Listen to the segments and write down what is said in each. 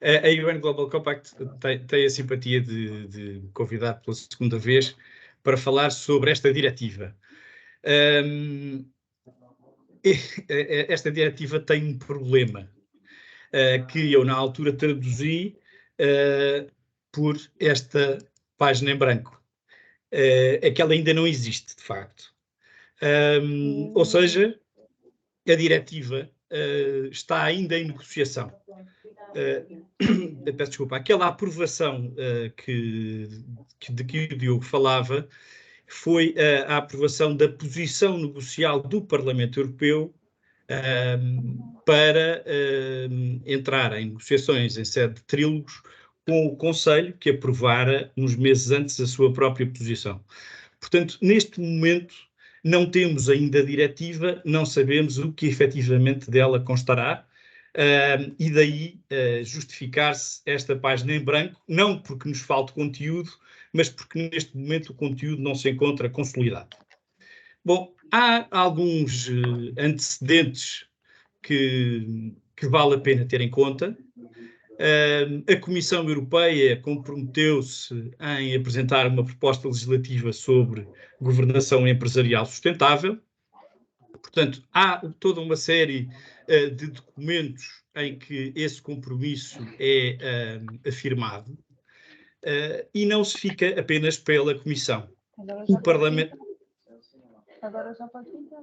A UN Global Compact tem a simpatia de convidar pela segunda vez para falar sobre esta diretiva. Esta diretiva tem um problema que eu, na altura, traduzi por esta página em branco. É que ela ainda não existe, de facto. Ou seja, a diretiva está ainda em negociação. Peço desculpa, aquela aprovação de que o Diogo falava foi a aprovação da posição negocial do Parlamento Europeu para entrar em negociações em sede de trílogos com o Conselho, que aprovara uns meses antes a sua própria posição. Portanto, neste momento, não temos ainda a diretiva, não sabemos o que efetivamente dela constará, e daí justificar-se esta página em branco, não porque nos falte conteúdo, mas porque neste momento o conteúdo não se encontra consolidado. Bom, há alguns antecedentes que vale a pena ter em conta. A Comissão Europeia comprometeu-se em apresentar uma proposta legislativa sobre governação empresarial sustentável. Portanto, há toda uma série de documentos em que esse compromisso é afirmado, e não se fica apenas pela Comissão. O Parlamento... Agora já pode ficar.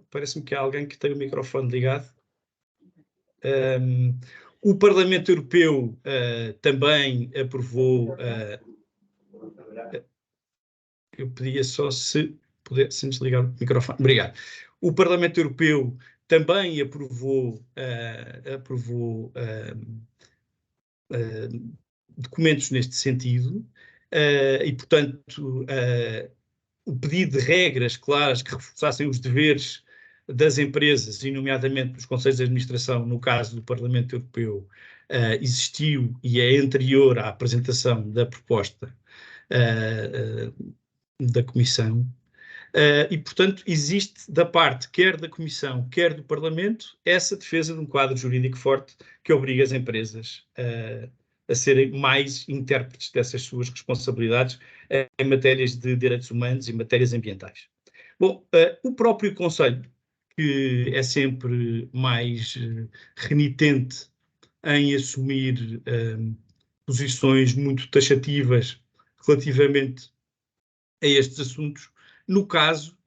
Parece-me que há alguém que tem o microfone ligado. O Parlamento Europeu também aprovou... eu pedia só se pudesse desligar o microfone. Obrigado. O Parlamento Europeu também aprovou documentos neste sentido, e, portanto, o pedido de regras claras que reforçassem os deveres das empresas, e nomeadamente dos conselhos de administração, no caso do Parlamento Europeu, existiu e é anterior à apresentação da proposta da Comissão. E, portanto, existe da parte quer da Comissão, quer do Parlamento, essa defesa de um quadro jurídico forte que obriga as empresas a serem mais intérpretes dessas suas responsabilidades em matérias de direitos humanos e matérias ambientais. Bom, o próprio Conselho, que é sempre mais renitente em assumir posições muito taxativas relativamente a estes assuntos, no caso,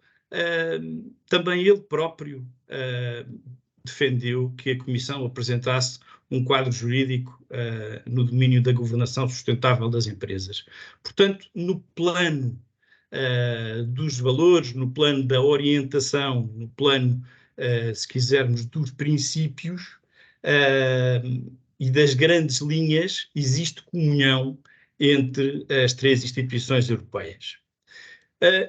também ele próprio defendeu que a Comissão apresentasse um quadro jurídico no domínio da governação sustentável das empresas. Portanto, no plano dos valores, no plano da orientação, no plano, se quisermos, dos princípios e das grandes linhas, existe comunhão entre as três instituições europeias.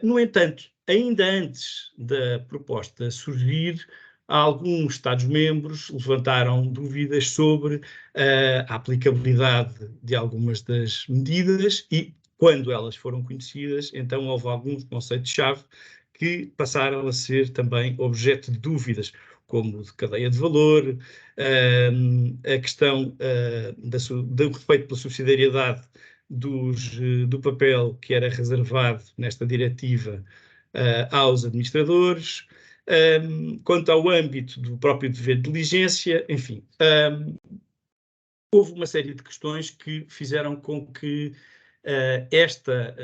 No entanto, ainda antes da proposta surgir, alguns Estados-membros levantaram dúvidas sobre a aplicabilidade de algumas das medidas e, quando elas foram conhecidas, então houve alguns conceitos-chave que passaram a ser também objeto de dúvidas, como de cadeia de valor, a questão do respeito pela subsidiariedade do papel que era reservado nesta diretiva aos administradores, quanto ao âmbito do próprio dever de diligência, enfim. Houve uma série de questões que fizeram com que esta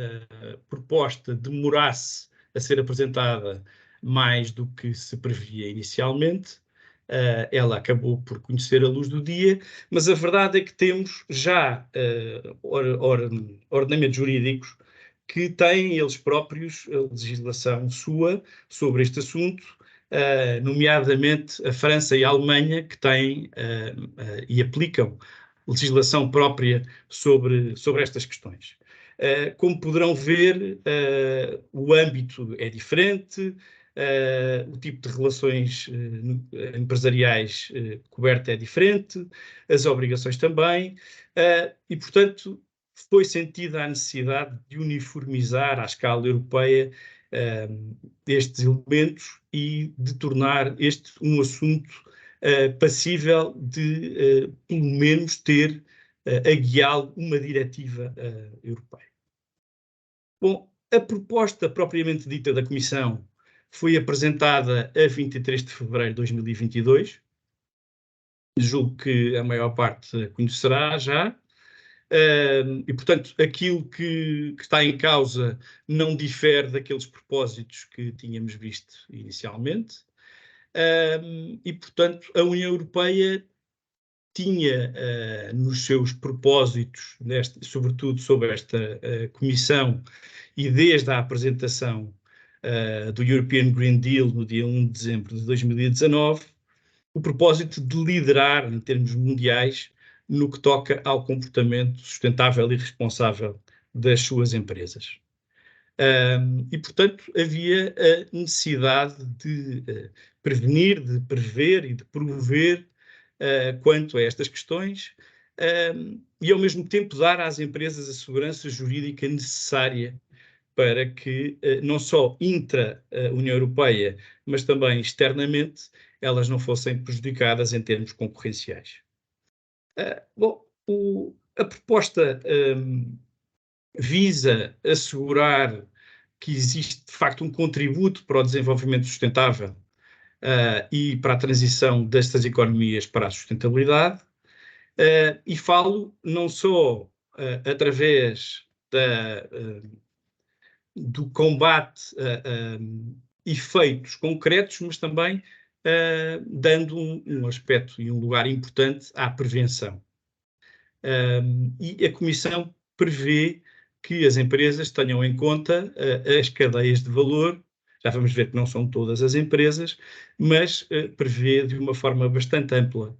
proposta demorasse a ser apresentada mais do que se previa inicialmente. Ela acabou por conhecer a luz do dia, mas a verdade é que temos já ordenamentos jurídicos que têm eles próprios a legislação sua sobre este assunto, nomeadamente a França e a Alemanha, que têm e aplicam legislação própria sobre estas questões. Como poderão ver, o âmbito é diferente, o tipo de relações empresariais coberta é diferente, as obrigações também, e, portanto, foi sentida a necessidade de uniformizar à escala europeia estes elementos e de tornar este um assunto passível de, pelo menos, ter a guiá-lo uma diretiva europeia. Bom, a proposta propriamente dita da Comissão foi apresentada a 23 de fevereiro de 2022. Julgo que a maior parte conhecerá já. E, portanto, aquilo que está em causa não difere daqueles propósitos que tínhamos visto inicialmente. E, portanto, a União Europeia tinha nos seus propósitos, sobretudo sobre esta Comissão, e desde a apresentação do European Green Deal no dia 1 de dezembro de 2019, o propósito de liderar em termos mundiais no que toca ao comportamento sustentável e responsável das suas empresas. E, portanto, havia a necessidade de prevenir, de prever e de promover quanto a estas questões e, ao mesmo tempo, dar às empresas a segurança jurídica necessária para que, não só intra-União Europeia, mas também externamente, elas não fossem prejudicadas em termos concorrenciais. Bom, a proposta visa assegurar que existe, de facto, um contributo para o desenvolvimento sustentável e para a transição destas economias para a sustentabilidade, e falo não só através do combate a efeitos concretos, mas também dando um aspecto e um lugar importante à prevenção. E a Comissão prevê que as empresas tenham em conta as cadeias de valor. Já vamos ver que não são todas as empresas, mas prevê de uma forma bastante ampla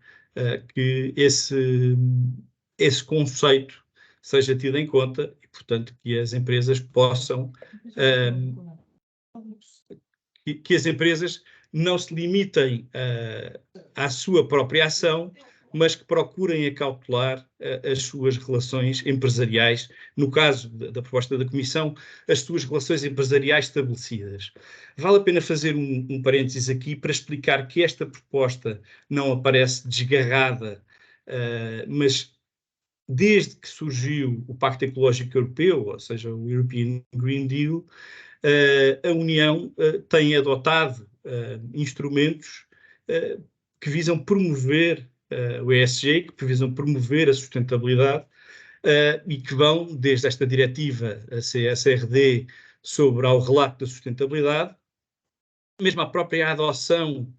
que esse conceito seja tido em conta e, portanto, que as empresas possam que as empresas não se limitem à sua própria ação, mas que procurem acautelar as suas relações empresariais, no caso da proposta da Comissão, as suas relações empresariais estabelecidas. Vale a pena fazer um parênteses aqui para explicar que esta proposta não aparece desgarrada, mas desde que surgiu o Pacto Ecológico Europeu, ou seja, o European Green Deal, a União tem adotado instrumentos que visam promover o ESG, que visam promover a sustentabilidade e que vão desde esta diretiva, a CSRD, sobre ao relato da sustentabilidade, mesmo a própria adoção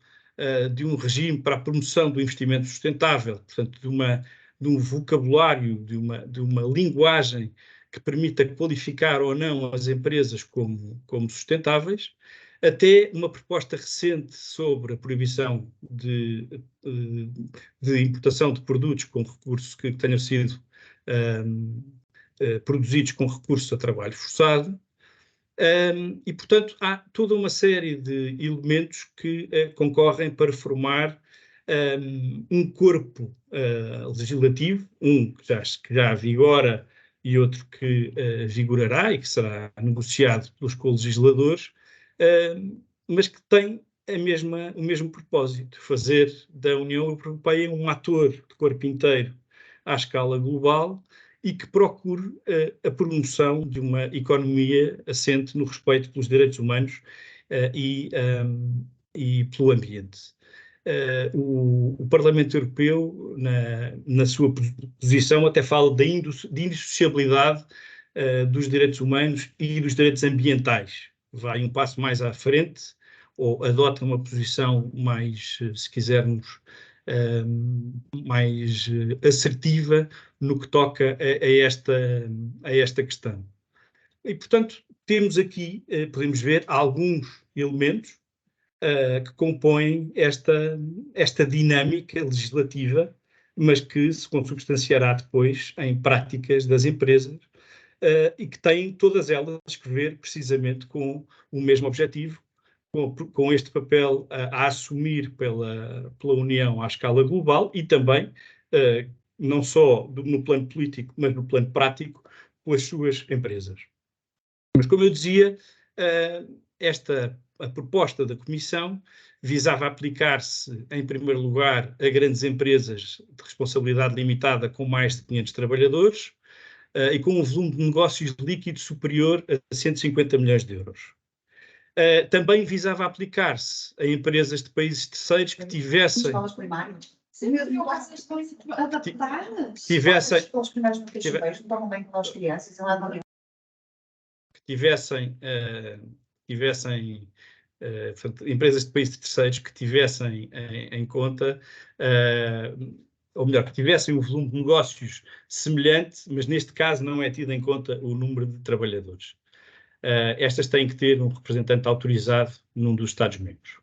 de um regime para a promoção do investimento sustentável, portanto, de um vocabulário, de uma linguagem que permita qualificar ou não as empresas como sustentáveis, até uma proposta recente sobre a proibição de importação de produtos com recursos que tenham sido produzidos com recurso a trabalho forçado. E, portanto, há toda uma série de elementos que concorrem para formar um corpo legislativo, que já vigora e outro que vigorará e que será negociado pelos co-legisladores, mas que tem o mesmo propósito, fazer da União Europeia um ator de corpo inteiro à escala global e que procure a promoção de uma economia assente no respeito pelos direitos humanos e pelo ambiente. O Parlamento Europeu, na sua posição, até fala de indissociabilidade dos direitos humanos e dos direitos ambientais. Vai um passo mais à frente, ou adota uma posição mais, se quisermos, mais assertiva no que toca a esta questão. E, portanto, temos aqui, podemos ver, alguns elementos que compõem esta dinâmica legislativa, mas que se consubstanciará depois em práticas das empresas e que têm todas elas que ver precisamente com o mesmo objetivo, com este papel a assumir pela União à escala global e também, não só no plano político, mas no plano prático, com as suas empresas. Mas, como eu dizia, a proposta da Comissão visava aplicar-se, em primeiro lugar, a grandes empresas de responsabilidade limitada com mais de 500 trabalhadores e com um volume de negócios líquidos superior a 150 milhões de euros. Também visava aplicar-se a empresas de países terceiros que tivessem... Escolas primárias. Sim, eu acho que estão adaptadas. Tivessem... As escolas primárias não têm chuveiros, não tomam bem com as crianças. Que tivessem portanto, empresas de países terceiros que tivessem em conta, ou melhor, que tivessem um volume de negócios semelhante, mas neste caso não é tido em conta o número de trabalhadores. Estas têm que ter um representante autorizado num dos Estados-membros.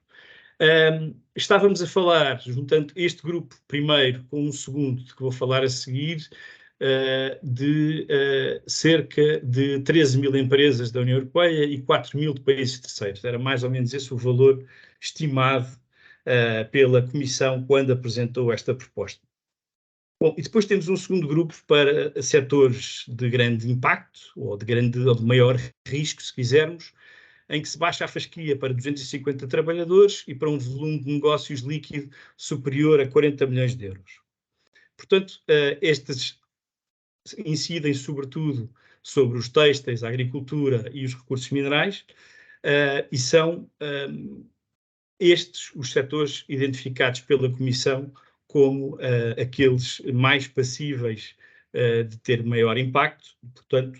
Estávamos a falar, juntando este grupo primeiro com um segundo, de que vou falar a seguir, de cerca de 13 mil empresas da União Europeia e 4 mil de países terceiros. Era mais ou menos esse o valor estimado pela Comissão quando apresentou esta proposta. Bom, e depois temos um segundo grupo para setores de grande impacto, ou de maior risco, se quisermos, em que se baixa a fasquia para 250 trabalhadores e para um volume de negócios líquido superior a 40 milhões de euros. Portanto, estes incidem sobretudo sobre os têxteis, a agricultura e os recursos minerais, e são estes os setores identificados pela Comissão como aqueles mais passíveis de ter maior impacto. Portanto,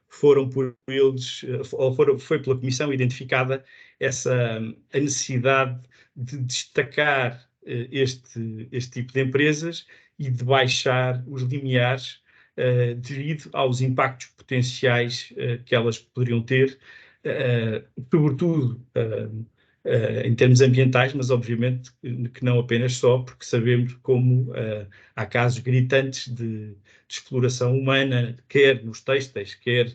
foram por eles, foi pela Comissão identificada a necessidade de destacar este tipo de empresas e de baixar os limiares devido aos impactos potenciais que elas poderiam ter, sobretudo em termos ambientais, mas obviamente que não apenas só, porque sabemos como há casos gritantes de exploração humana, quer nos têxteis, quer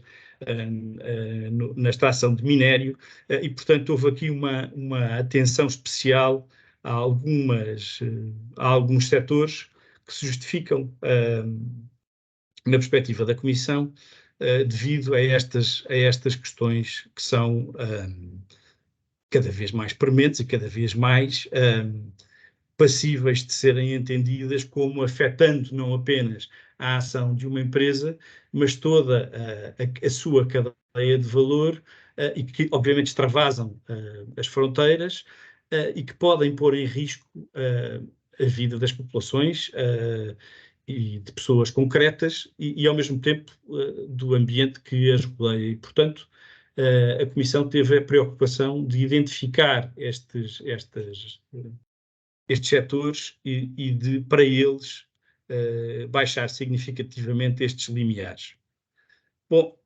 na extração de minério, e portanto houve aqui uma atenção especial a alguns setores que se justificam na perspectiva da Comissão devido a estas questões que são cada vez mais prementes e cada vez mais passíveis de serem entendidas como afetando não apenas a ação de uma empresa, mas toda a sua cadeia de valor e que obviamente extravasam as fronteiras e que podem pôr em risco a vida das populações e de pessoas concretas e ao mesmo tempo do ambiente que as rodeia. E, portanto, a Comissão teve a preocupação de identificar estes setores e de, para eles, baixar significativamente estes limiares. Bom,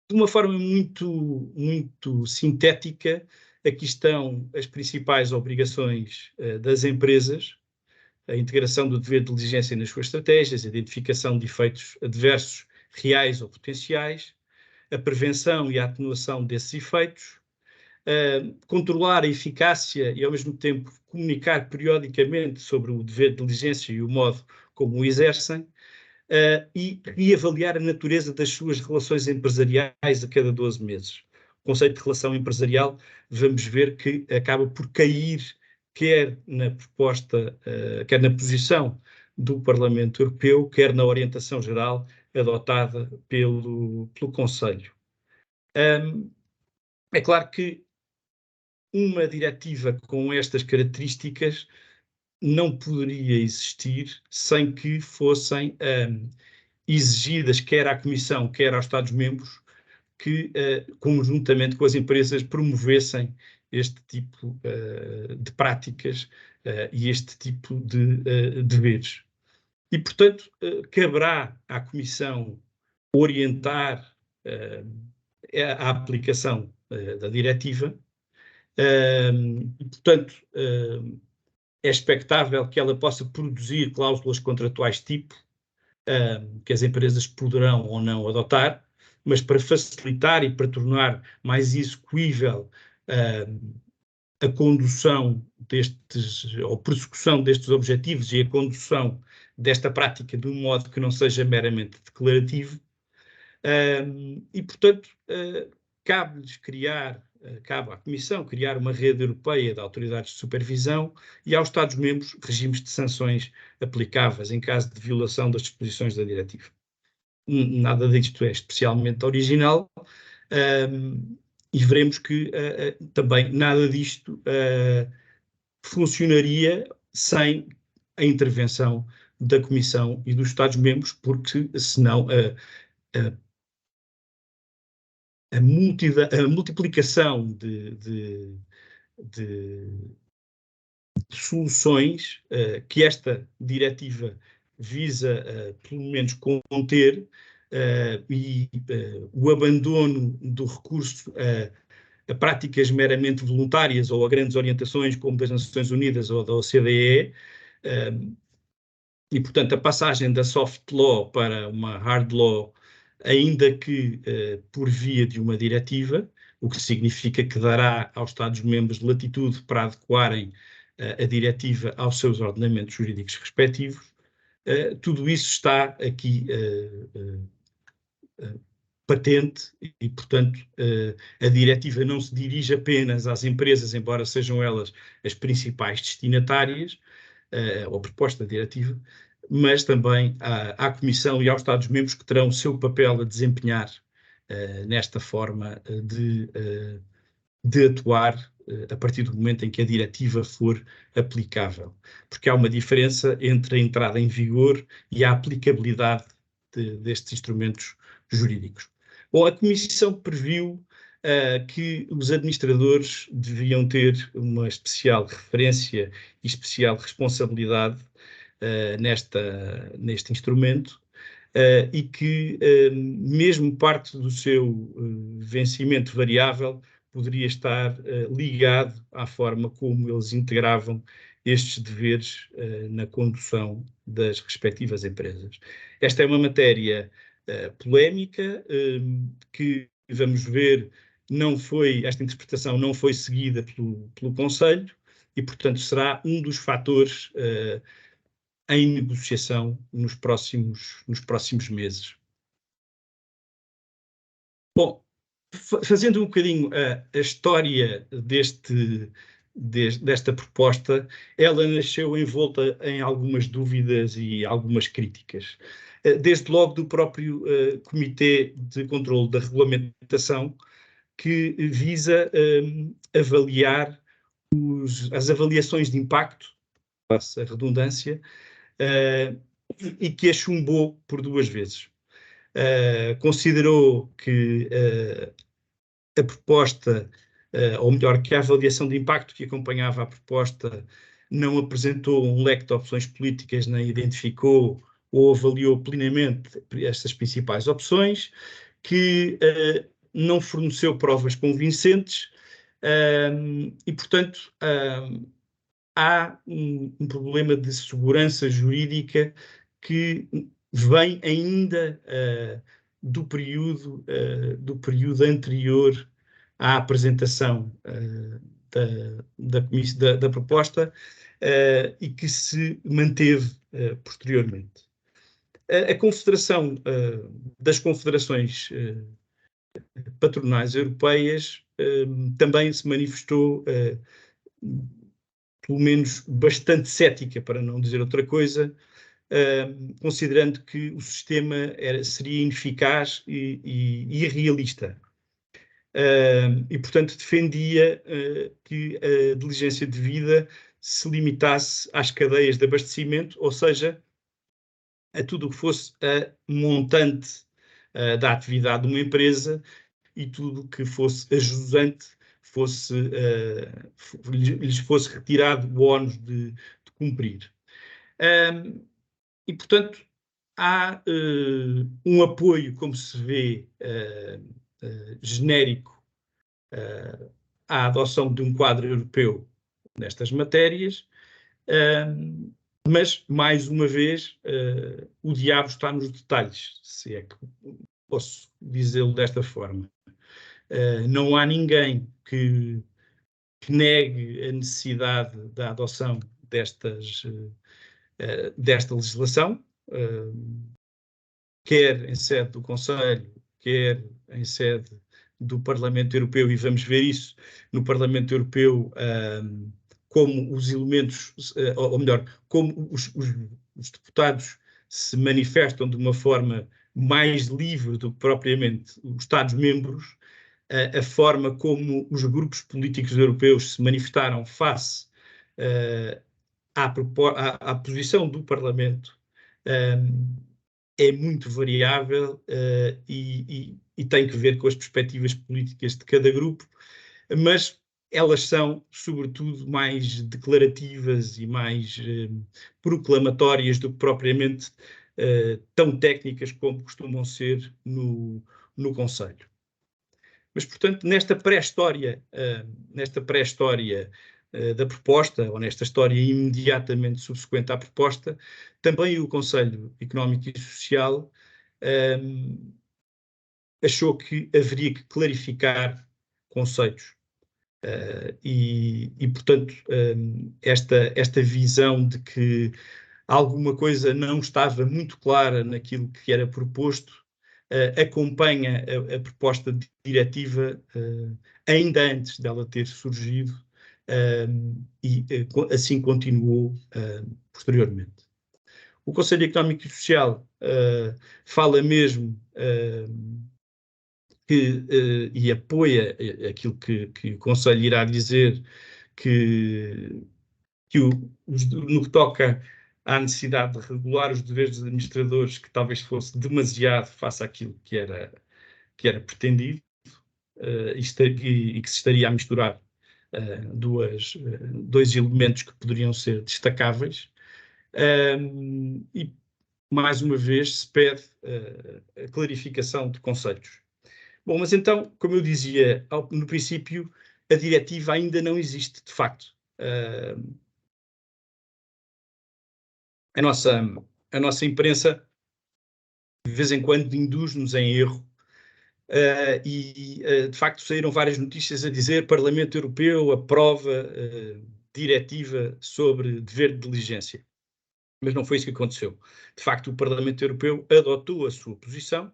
de uma forma muito sintética, aqui estão as principais obrigações das empresas: a integração do dever de diligência nas suas estratégias, a identificação de efeitos adversos reais ou potenciais, a prevenção e a atenuação desses efeitos, controlar a eficácia e, ao mesmo tempo, comunicar periodicamente sobre o dever de diligência e o modo como o exercem, e reavaliar a natureza das suas relações empresariais a cada 12 meses. O conceito de relação empresarial, vamos ver que acaba por cair quer na proposta, quer na posição do Parlamento Europeu, quer na orientação geral adotada pelo Conselho. É claro que uma diretiva com estas características não poderia existir sem que fossem exigidas, quer à Comissão, quer aos Estados-membros, que, conjuntamente com as empresas, promovessem este tipo de práticas e este tipo de deveres. E, portanto, caberá à Comissão orientar a aplicação da diretiva e, portanto, é expectável que ela possa produzir cláusulas contratuais tipo que as empresas poderão ou não adotar, mas para facilitar e para tornar mais execuível a condução ou persecução destes objetivos e a condução desta prática de um modo que não seja meramente declarativo. E, portanto, cabe-lhes criar cabe à Comissão criar uma rede europeia de autoridades de supervisão e aos Estados-membros regimes de sanções aplicáveis em caso de violação das disposições da diretiva. Nada disto é especialmente original, e veremos que também nada disto funcionaria sem a intervenção da Comissão e dos Estados-membros, porque senão a multiplicação de soluções que esta diretiva visa, pelo menos, conter, e o abandono do recurso a práticas meramente voluntárias ou a grandes orientações como das Nações Unidas ou da OCDE, e, portanto, a passagem da soft law para uma hard law, ainda que por via de uma diretiva, o que significa que dará aos Estados-membros latitude para adequarem a diretiva aos seus ordenamentos jurídicos respectivos. Tudo isso está aqui patente e, portanto, a diretiva não se dirige apenas às empresas, embora sejam elas as principais destinatárias, ou proposta da diretiva, mas também à Comissão e aos Estados-membros que terão o seu papel a desempenhar nesta forma de atuar a partir do momento em que a diretiva for aplicável. Porque há uma diferença entre a entrada em vigor e a aplicabilidade destes instrumentos jurídicos. Bom, a Comissão previu que os administradores deviam ter uma especial referência e especial responsabilidade neste instrumento, e que mesmo parte do seu vencimento variável poderia estar ligado à forma como eles integravam estes deveres na condução das respectivas empresas. Esta é uma matéria polémica, que, vamos ver, esta interpretação não foi seguida pelo Conselho e, portanto, será um dos fatores em negociação nos próximos meses. Bom, fazendo um bocadinho a história desta proposta, ela nasceu envolta em algumas dúvidas e algumas críticas. Desde logo do próprio Comitê de Controlo da Regulamentação, que visa avaliar as avaliações de impacto, passa a redundância, e que a chumbou por 2 vezes. Considerou que a proposta, ou melhor, que a avaliação de impacto que acompanhava a proposta não apresentou um leque de opções políticas, nem identificou ou avaliou plenamente estas principais opções, que não forneceu provas convincentes, e, portanto, há um problema de segurança jurídica que vem ainda do período anterior à apresentação da proposta, e que se manteve posteriormente. A Confederação das Confederações Patronais Europeias também se manifestou pelo menos bastante cética, para não dizer outra coisa, considerando que o sistema seria ineficaz e irrealista. E, portanto, defendia que a diligência devida se limitasse às cadeias de abastecimento, ou seja, a tudo o que fosse a montante da atividade de uma empresa, e tudo o que fosse ajusante lhes fosse retirado o ónus de cumprir. E, portanto, há um apoio, como se vê, genérico à adoção de um quadro europeu nestas matérias, mas, mais uma vez, o diabo está nos detalhes, se é que posso dizê-lo desta forma. Não há ninguém que negue a necessidade da adoção desta legislação, quer em sede do Conselho, quer em sede do Parlamento Europeu, e vamos ver isso no Parlamento Europeu, como os elementos, ou melhor, como os deputados se manifestam de uma forma mais livre do que propriamente os Estados-membros, a forma como os grupos políticos europeus se manifestaram face à posição do Parlamento é muito variável e tem que ver com as perspectivas políticas de cada grupo, mas elas são, sobretudo, mais declarativas e mais proclamatórias do que propriamente tão técnicas como costumam ser no Conselho. Mas, portanto, nesta pré-história da proposta, ou nesta história imediatamente subsequente à proposta, também o Conselho Económico e Social achou que haveria que clarificar conceitos. Portanto, esta visão de que alguma coisa não estava muito clara naquilo que era proposto, acompanha a proposta de diretiva ainda antes dela ter surgido, e assim continuou posteriormente. O Conselho Económico e Social fala mesmo e apoia aquilo que o Conselho irá dizer, que no que toca à necessidade de regular os deveres dos administradores, que talvez fosse demasiado face àquilo que era pretendido, e que se estaria a misturar dois elementos que poderiam ser destacáveis. E, mais uma vez, se pede a clarificação de conceitos. Bom, mas então, como eu dizia no princípio, a diretiva ainda não existe, de facto. A nossa imprensa, de vez em quando, induz-nos em erro, de facto saíram várias notícias a dizer: Parlamento Europeu aprova diretiva sobre dever de diligência. Mas não foi isso que aconteceu. De facto, o Parlamento Europeu adotou a sua posição,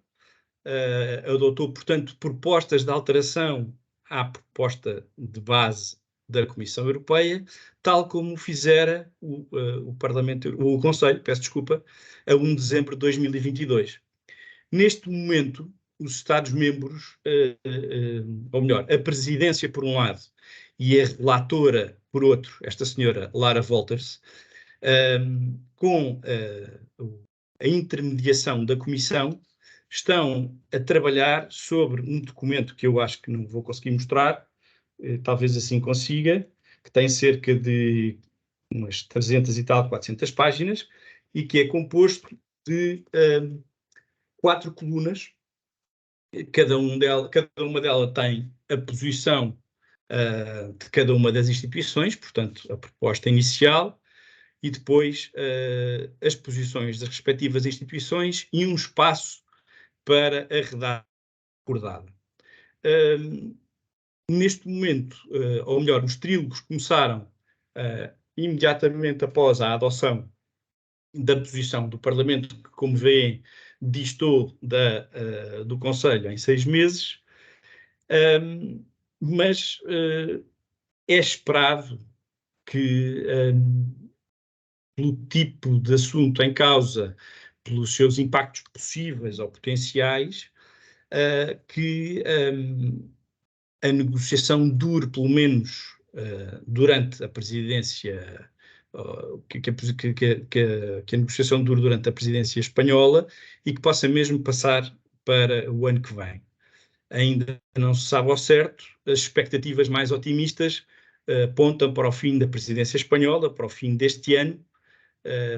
adotou, portanto, propostas de alteração à proposta de base da Comissão Europeia, tal como fizera o Conselho, peço desculpa, a 1 de dezembro de 2022. Neste momento, os Estados-membros, ou melhor, a presidência por um lado e a relatora por outro, esta senhora Lara Wolters, com a intermediação da Comissão, estão a trabalhar sobre um documento que eu acho que não vou conseguir mostrar, talvez assim consiga, que tem cerca de umas 300 e tal, 400 páginas, e que é composto de 4 colunas. Cada uma delas tem a posição de cada uma das instituições, portanto, a proposta inicial, e depois as posições das respectivas instituições e um espaço para a redação acordada. Neste momento, ou melhor, os trílogos começaram imediatamente após a adoção da posição do Parlamento, que, como veem, distou do Conselho em 6 meses, mas é esperado que, pelo tipo de assunto em causa, pelos seus impactos possíveis ou potenciais, que a negociação dure pelo menos durante a presidência, que a negociação dure durante a presidência espanhola e que possa mesmo passar para o ano que vem. Ainda não se sabe ao certo, as expectativas mais otimistas apontam para o fim da presidência espanhola, para o fim deste ano,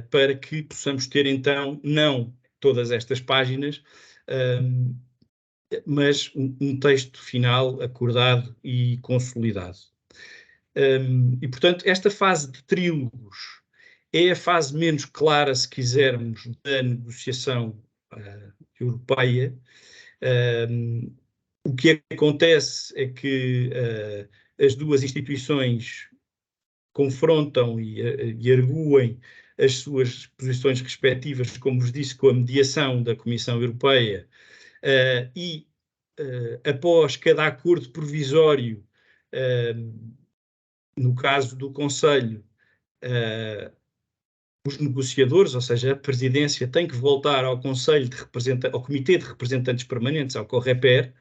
para que possamos ter então, não todas estas páginas, mas um texto final acordado e consolidado. E, portanto, esta fase de trílogos é a fase menos clara, se quisermos, da negociação europeia. O que acontece é que as duas instituições confrontam e arguem as suas posições respectivas, como vos disse, com a mediação da Comissão Europeia, e após cada acordo provisório, no caso do Conselho, os negociadores, ou seja, a Presidência, tem que voltar ao Conselho ao Comitê de Representantes Permanentes, ao COREPER,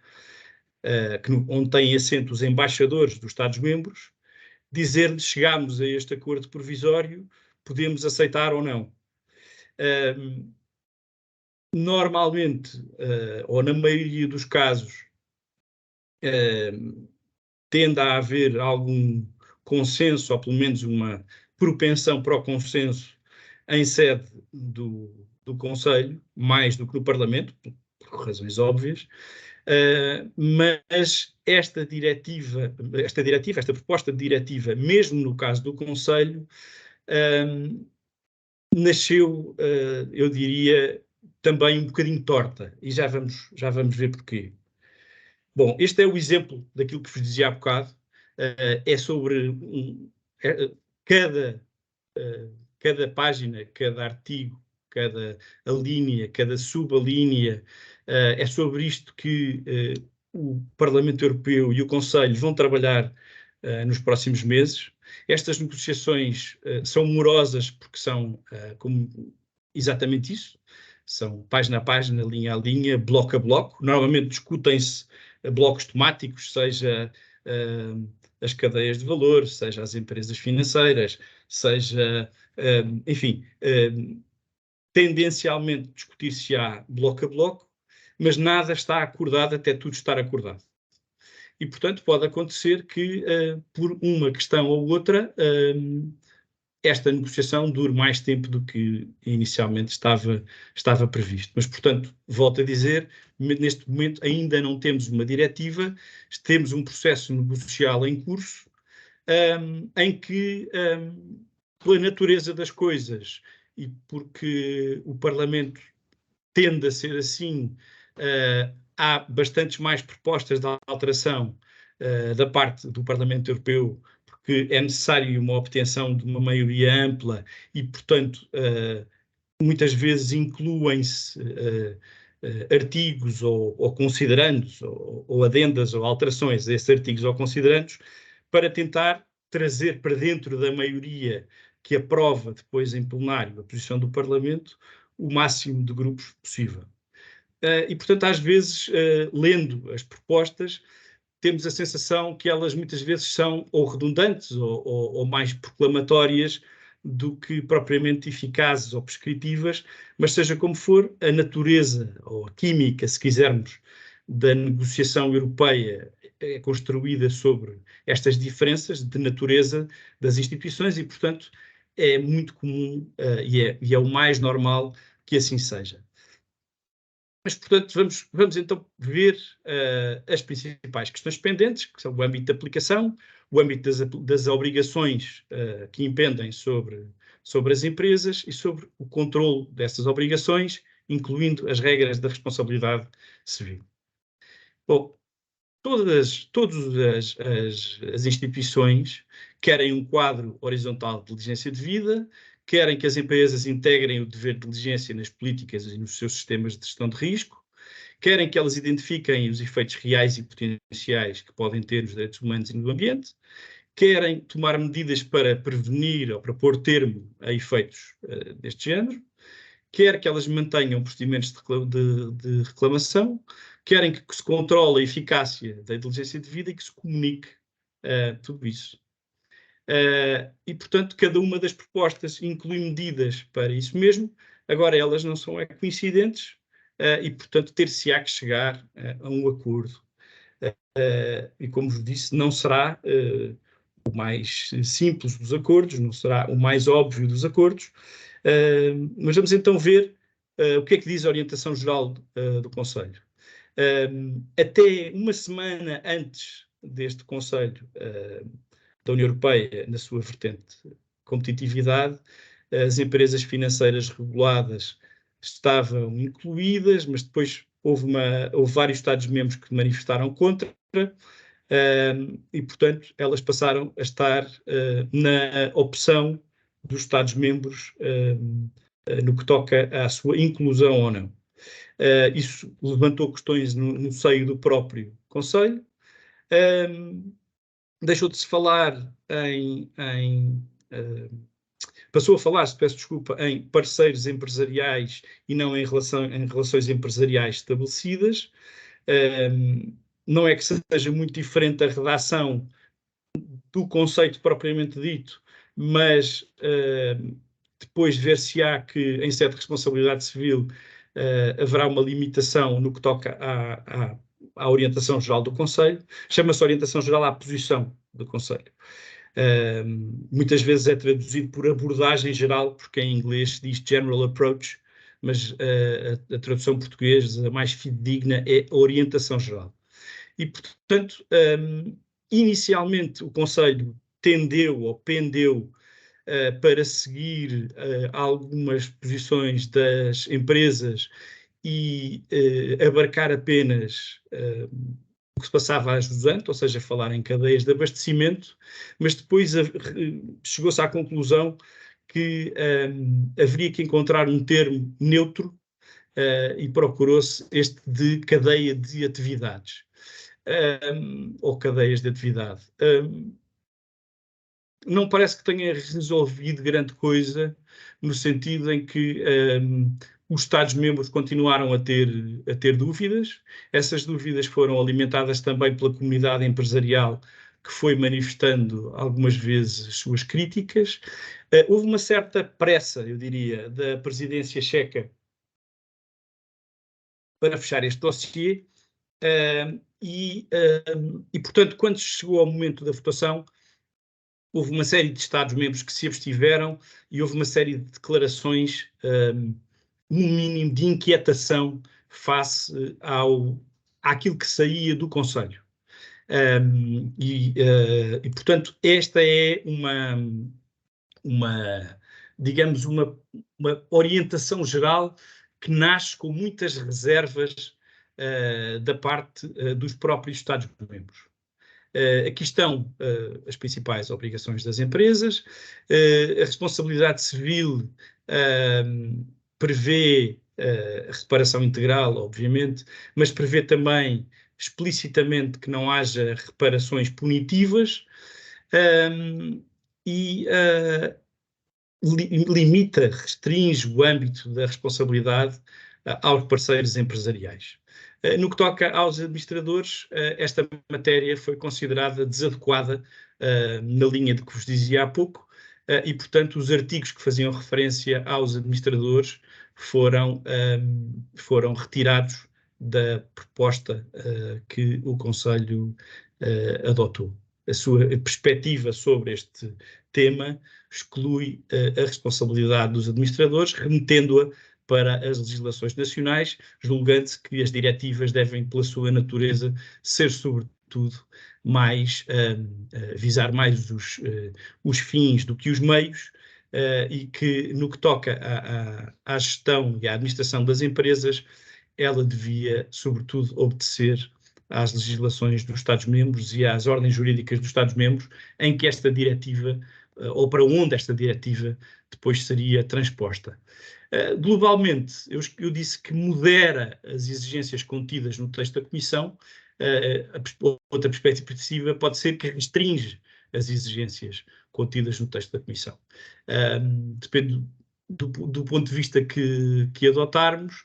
onde têm assento os embaixadores dos Estados-membros, dizer-lhes: chegámos a este acordo provisório, podemos aceitar ou não. Normalmente, ou na maioria dos casos, tende a haver algum consenso, ou pelo menos uma propensão para o consenso em sede do Conselho, mais do que no Parlamento, por razões óbvias, mas esta proposta de diretiva, mesmo no caso do Conselho, nasceu, eu diria, também um bocadinho torta, e já vamos ver porquê. Bom, este é o exemplo daquilo que vos dizia há bocado, é sobre cada página, cada artigo, cada alínea, cada subalínea, é sobre isto que o Parlamento Europeu e o Conselho vão trabalhar nos próximos meses. Estas negociações são morosas porque são exatamente isso, são página a página, linha a linha, bloco a bloco. Normalmente discutem-se blocos temáticos, seja as cadeias de valor, seja as empresas financeiras, seja, enfim, tendencialmente discutir-se-á bloco a bloco, mas nada está acordado até tudo estar acordado. E, portanto, pode acontecer que, por uma questão ou outra, esta negociação dure mais tempo do que inicialmente estava previsto. Mas, portanto, volto a dizer, neste momento ainda não temos uma diretiva, temos um processo negocial em curso, em que, pela natureza das coisas e porque o Parlamento tende a ser assim, há bastantes mais propostas de alteração da parte do Parlamento Europeu, porque é necessário uma obtenção de uma maioria ampla e, portanto, muitas vezes incluem-se artigos ou considerandos ou adendas ou alterações a esses artigos ou considerandos para tentar trazer para dentro da maioria que aprova depois em plenário a posição do Parlamento o máximo de grupos possível. E, portanto, às vezes, lendo as propostas, temos a sensação que elas muitas vezes são ou redundantes ou mais proclamatórias do que propriamente eficazes ou prescritivas, mas seja como for, a natureza ou a química, se quisermos, da negociação europeia é construída sobre estas diferenças de natureza das instituições e, portanto, é muito comum e é o mais normal que assim seja. Mas, portanto, vamos então ver as principais questões pendentes, que são o âmbito de aplicação, o âmbito das obrigações que impendem sobre as empresas e sobre o controle dessas obrigações, incluindo as regras da responsabilidade civil. Bom, todas as instituições querem um quadro horizontal de diligência devida, querem que as empresas integrem o dever de diligência nas políticas e nos seus sistemas de gestão de risco, querem que elas identifiquem os efeitos reais e potenciais que podem ter nos direitos humanos e no ambiente, querem tomar medidas para prevenir ou para pôr termo a efeitos deste género, quer que elas mantenham procedimentos de reclamação, querem que se controle a eficácia da diligência devida e que se comunique tudo isso. E, portanto, cada uma das propostas inclui medidas para isso mesmo. Agora, elas não são coincidentes e, portanto, ter-se-á que chegar a um acordo. E, como vos disse, não será o mais simples dos acordos, não será o mais óbvio dos acordos, mas vamos então ver o que é que diz a orientação geral do Conselho. Até uma semana antes deste Conselho da União Europeia, na sua vertente competitividade, as empresas financeiras reguladas estavam incluídas, mas depois houve vários Estados-membros que manifestaram contra, e, portanto, elas passaram a estar na opção dos Estados-membros no que toca à sua inclusão ou não. Isso levantou questões no seio do próprio Conselho. Deixou de se falar passou a falar-se, peço desculpa, em parceiros empresariais e não em relações empresariais estabelecidas. Não é que seja muito diferente a redação do conceito propriamente dito, mas depois ver-se-á que, em sede de responsabilidade civil, haverá uma limitação no que toca à orientação geral do Conselho. Chama-se orientação geral à posição do Conselho. Muitas vezes é traduzido por abordagem geral, porque em inglês se diz general approach, mas a tradução portuguesa mais fidedigna é orientação geral. E, portanto, inicialmente o Conselho tendeu ou pendeu para seguir algumas posições das empresas e abarcar apenas o que se passava a jusante, ou seja, falar em cadeias de abastecimento, mas depois chegou-se à conclusão que haveria que encontrar um termo neutro e procurou-se este de cadeia de atividades, ou cadeias de atividade. Não parece que tenha resolvido grande coisa, no sentido em que os Estados-membros continuaram a ter dúvidas. Essas dúvidas foram alimentadas também pela comunidade empresarial, que foi manifestando algumas vezes as suas críticas. Houve uma certa pressa, eu diria, da presidência checa para fechar este dossiê e, portanto, quando chegou ao momento da votação, houve uma série de Estados-membros que se abstiveram e houve uma série de declarações, no mínimo, de inquietação face àquilo que saía do Conselho. Portanto, esta é digamos, uma orientação geral que nasce com muitas reservas da parte dos próprios Estados-membros. Aqui estão as principais obrigações das empresas. A responsabilidade civil prevê a reparação integral, obviamente, mas prevê também explicitamente que não haja reparações punitivas e limita, restringe o âmbito da responsabilidade aos parceiros empresariais. No que toca aos administradores, esta matéria foi considerada desadequada na linha de que vos dizia há pouco e, portanto, os artigos que faziam referência aos administradores foram retirados da proposta que o Conselho adotou. A sua perspectiva sobre este tema exclui a responsabilidade dos administradores, remetendo-a para as legislações nacionais, julgando-se que as diretivas devem, pela sua natureza, ser, sobretudo, visar mais os fins do que os meios, e que, no que toca à gestão e à administração das empresas, ela devia, sobretudo, obedecer às legislações dos Estados-membros e às ordens jurídicas dos Estados-membros, em que esta diretiva, ou para onde esta diretiva depois seria transposta. Globalmente, eu disse que modera as exigências contidas no texto da Comissão. Outra perspectiva pode ser que restringe as exigências contidas no texto da Comissão. Depende do ponto de vista que adotarmos.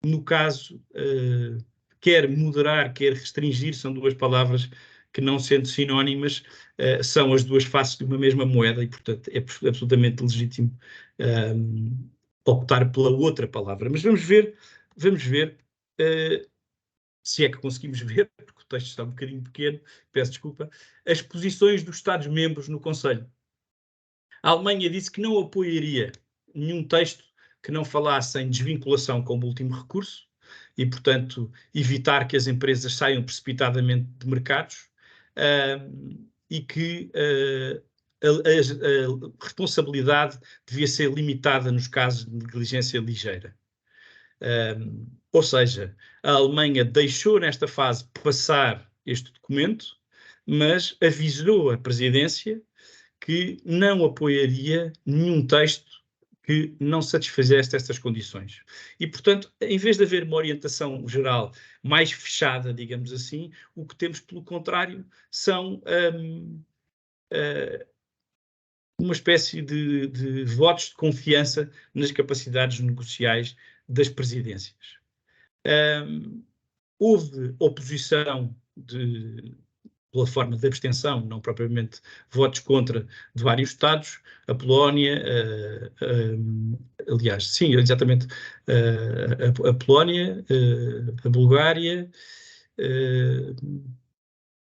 No caso, quer moderar, quer restringir, são duas palavras que, não sendo sinónimas, são as duas faces de uma mesma moeda e, portanto, é absolutamente legítimo optar pela outra palavra. Mas vamos ver se é que conseguimos ver, porque o texto está um bocadinho pequeno, peço desculpa, as posições dos Estados-membros no Conselho. A Alemanha disse que não apoiaria nenhum texto que não falasse em desvinculação como último recurso e, portanto, evitar que as empresas saiam precipitadamente de mercados, e que a responsabilidade devia ser limitada nos casos de negligência ligeira. Ou seja, a Alemanha deixou nesta fase passar este documento, mas avisou a presidência que não apoiaria nenhum texto que não satisfizesse estas condições. E, portanto, em vez de haver uma orientação geral mais fechada, digamos assim, o que temos, pelo contrário, são uma espécie de votos de confiança nas capacidades negociais das presidências. Houve oposição pela forma de abstenção, não propriamente votos contra, de vários Estados, a Polónia, aliás, sim, exatamente, a Polónia, a Bulgária, eu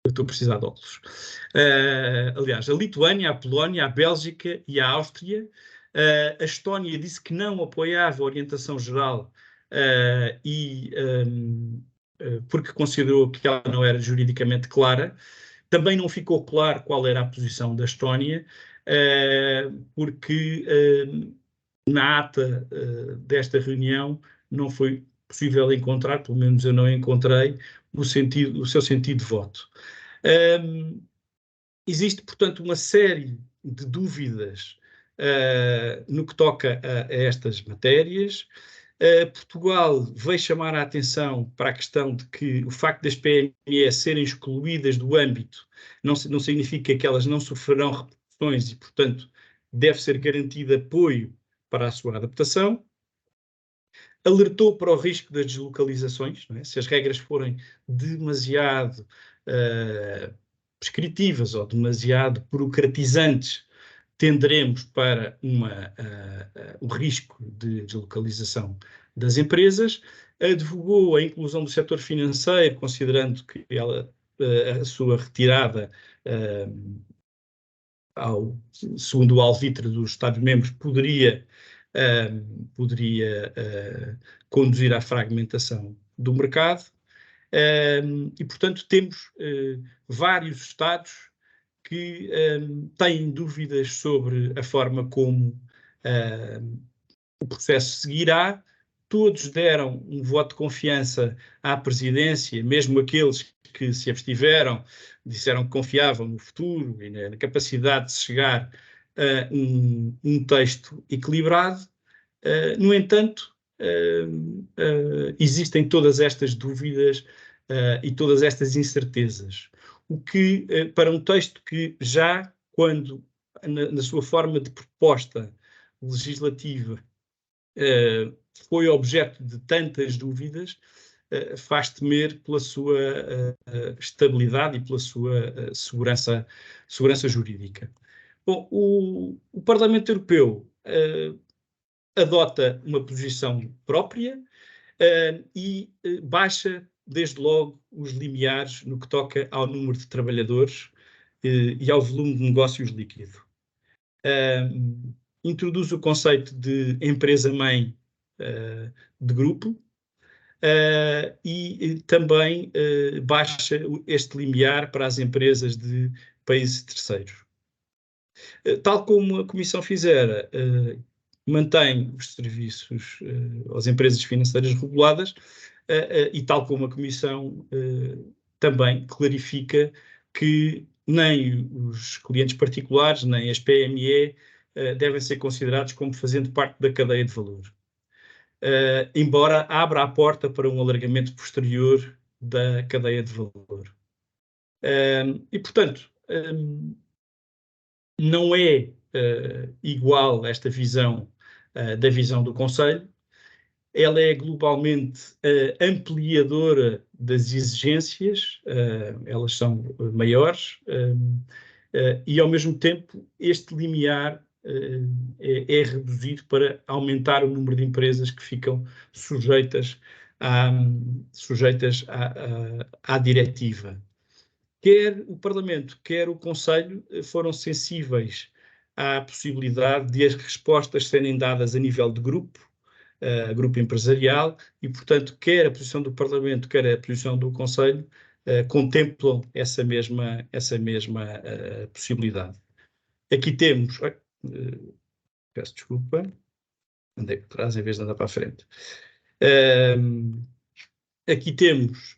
estou a precisar de óculos. Aliás, a Lituânia, a Polónia, a Bélgica e a Áustria. A Estónia disse que não apoiava a orientação geral porque considerou que ela não era juridicamente clara. Também não ficou claro qual era a posição da Estónia, porque na ata desta reunião não foi possível encontrar, pelo menos eu não encontrei, o seu sentido de voto. Existe, portanto, uma série de dúvidas no que toca a estas matérias. Portugal veio chamar a atenção para a questão de que o facto das PME serem excluídas do âmbito não significa que elas não sofrerão repercussões e, portanto, deve ser garantido apoio para a sua adaptação. Alertou para o risco das deslocalizações, não é? Se as regras forem demasiado prescritivas ou demasiado burocratizantes, tenderemos para o risco de deslocalização das empresas. Advogou a inclusão do setor financeiro, considerando que a sua retirada segundo o alvitre dos Estados-membros poderia conduzir à fragmentação do mercado. E, portanto, temos vários Estados que têm dúvidas sobre a forma como o processo seguirá. Todos deram um voto de confiança à presidência, mesmo aqueles que se abstiveram, disseram que confiavam no futuro e na capacidade de chegar a um texto equilibrado. No entanto, existem todas estas dúvidas e todas estas incertezas. O que, para um texto que já, quando, na sua forma de proposta legislativa, foi objeto de tantas dúvidas, faz temer pela sua estabilidade e pela sua segurança jurídica. Bom, o Parlamento Europeu adota uma posição própria e baixa, desde logo, os limiares no que toca ao número de trabalhadores e ao volume de negócios líquido. Introduz o conceito de empresa-mãe de grupo e também baixa este limiar para as empresas de países terceiros. Tal como a Comissão fizera, mantém os serviços às empresas financeiras reguladas e tal como a Comissão também clarifica que nem os clientes particulares, nem as PME devem ser considerados como fazendo parte da cadeia de valor. Embora abra a porta para um alargamento posterior da cadeia de valor. E, portanto, não é igual esta visão da visão do Conselho. Ela é globalmente ampliadora das exigências, elas são maiores, e ao mesmo tempo este limiar é reduzido para aumentar o número de empresas que ficam sujeitas à diretiva. Quer o Parlamento, quer o Conselho foram sensíveis à possibilidade de as respostas serem dadas a nível de grupo empresarial e, portanto, quer a posição do Parlamento, quer a posição do Conselho contemplam essa mesma possibilidade. Aqui temos... peço desculpa, andei por trás em vez de andar para a frente. Aqui temos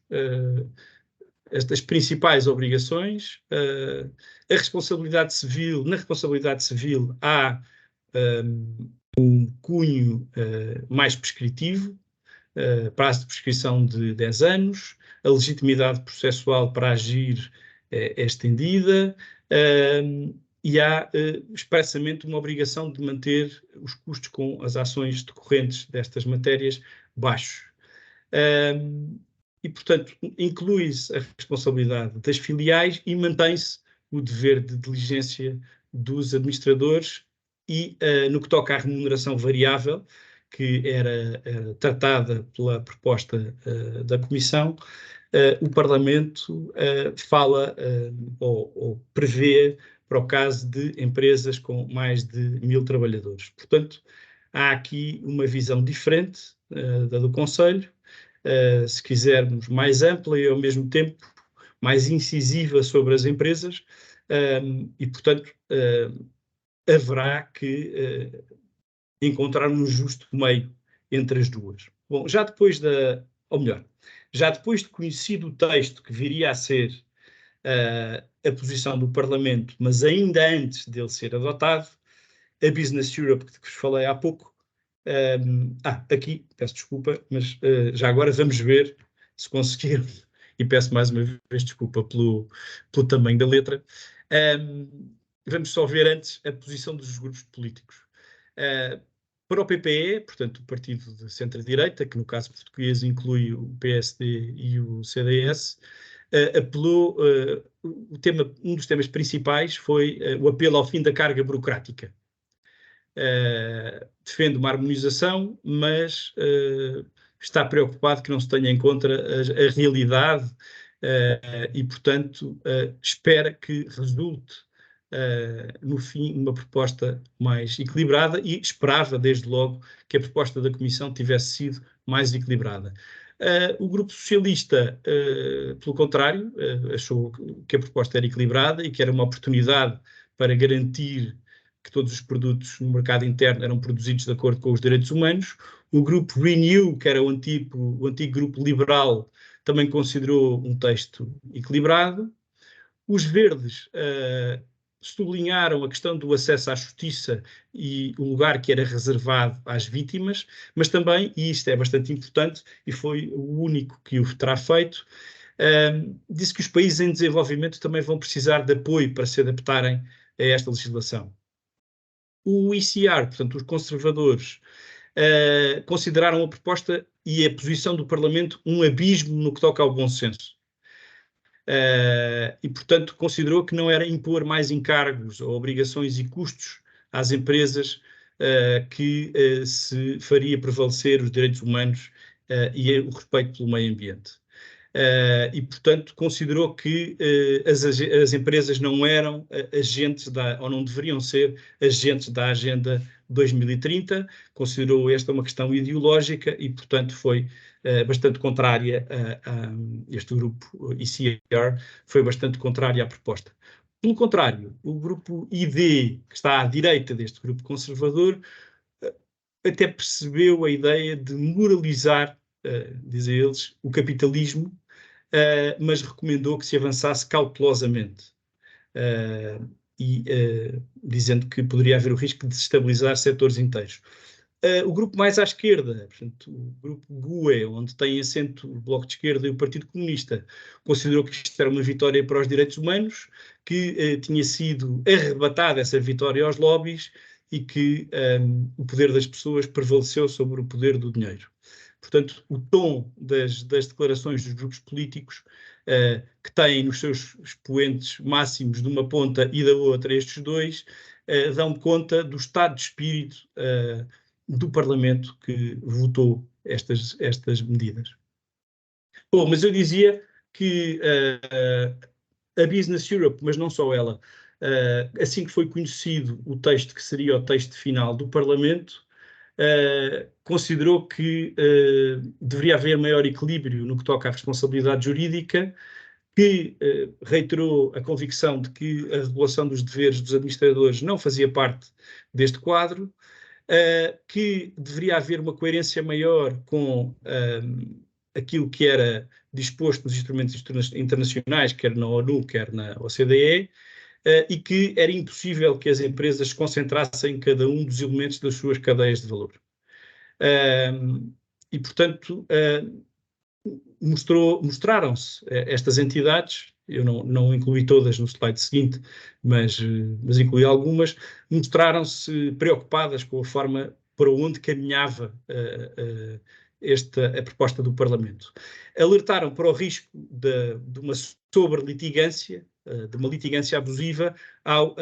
estas principais obrigações. A responsabilidade civil, na responsabilidade civil há cunho mais prescritivo, prazo de prescrição de 10 anos, a legitimidade processual para agir é estendida, e há expressamente uma obrigação de manter os custos com as ações decorrentes destas matérias baixos. E, portanto, inclui-se a responsabilidade das filiais e mantém-se o dever de diligência dos administradores e, no que toca à remuneração variável, que era tratada pela proposta da Comissão, o Parlamento fala ou prevê para o caso de empresas com mais de 1000 trabalhadores. Portanto, há aqui uma visão diferente da do Conselho, se quisermos mais ampla e ao mesmo tempo mais incisiva sobre as empresas, e portanto haverá que encontrar um justo meio entre as duas. Bom, já depois de conhecido o texto que viria a ser a posição do Parlamento, mas ainda antes dele ser adotado, a Business Europe, que vos falei há pouco, aqui, peço desculpa, mas já agora vamos ver se conseguiram, e peço mais uma vez desculpa pelo tamanho da letra. Vamos só ver antes a posição dos grupos políticos. Para o PPE, portanto, o partido de centro-direita, que no caso português inclui o PSD e o CDS, apelou, um dos temas principais foi o apelo ao fim da carga burocrática. Defende uma harmonização, mas está preocupado que não se tenha em conta a realidade e, portanto, espera que resulte no fim uma proposta mais equilibrada e esperava desde logo que a proposta da Comissão tivesse sido mais equilibrada. O Grupo Socialista, pelo contrário, achou que a proposta era equilibrada e que era uma oportunidade para garantir que todos os produtos no mercado interno eram produzidos de acordo com os direitos humanos. O Grupo Renew, que era o antigo Grupo Liberal, também considerou um texto equilibrado. Os Verdes sublinharam a questão do acesso à justiça e o lugar que era reservado às vítimas, mas também, e isto é bastante importante, e foi o único que o terá feito, disse que os países em desenvolvimento também vão precisar de apoio para se adaptarem a esta legislação. O ECR, portanto, os conservadores, consideraram a proposta e a posição do Parlamento um abismo no que toca ao bom senso. E, portanto, considerou que não era impor mais encargos ou obrigações e custos às empresas que se faria prevalecer os direitos humanos e o respeito pelo meio ambiente. E, portanto, considerou que as empresas não eram agentes ou não deveriam ser agentes da Agenda 2030, considerou esta uma questão ideológica e, portanto, foi bastante contrária este grupo ECR, foi bastante contrário à proposta. Pelo contrário, o grupo ID, que está à direita deste grupo conservador, até percebeu a ideia de moralizar, dizem eles, o capitalismo, mas recomendou que se avançasse cautelosamente, dizendo que poderia haver o risco de desestabilizar setores inteiros. O grupo mais à esquerda, portanto, o grupo GUE, onde tem assento o Bloco de Esquerda e o Partido Comunista, considerou que isto era uma vitória para os direitos humanos, que tinha sido arrebatada essa vitória aos lobbies e que o poder das pessoas prevaleceu sobre o poder do dinheiro. Portanto, o tom das declarações dos grupos políticos, que têm nos seus expoentes máximos de uma ponta e da outra estes dois, dão conta do estado de espírito do Parlamento que votou estas medidas. Bom, mas eu dizia que a Business Europe, mas não só ela, assim que foi conhecido o texto que seria o texto final do Parlamento, considerou que deveria haver maior equilíbrio no que toca à responsabilidade jurídica, que reiterou a convicção de que a regulação dos deveres dos administradores não fazia parte deste quadro, que deveria haver uma coerência maior com aquilo que era disposto nos instrumentos internacionais, quer na ONU, quer na OCDE, e que era impossível que as empresas se concentrassem em cada um dos elementos das suas cadeias de valor. E, portanto, mostraram-se estas entidades, eu não incluí todas no slide seguinte, mas incluí algumas, mostraram-se preocupadas com a forma para onde caminhava a proposta do Parlamento. Alertaram para o risco de uma sobre-litigância, de uma litigância abusiva, ao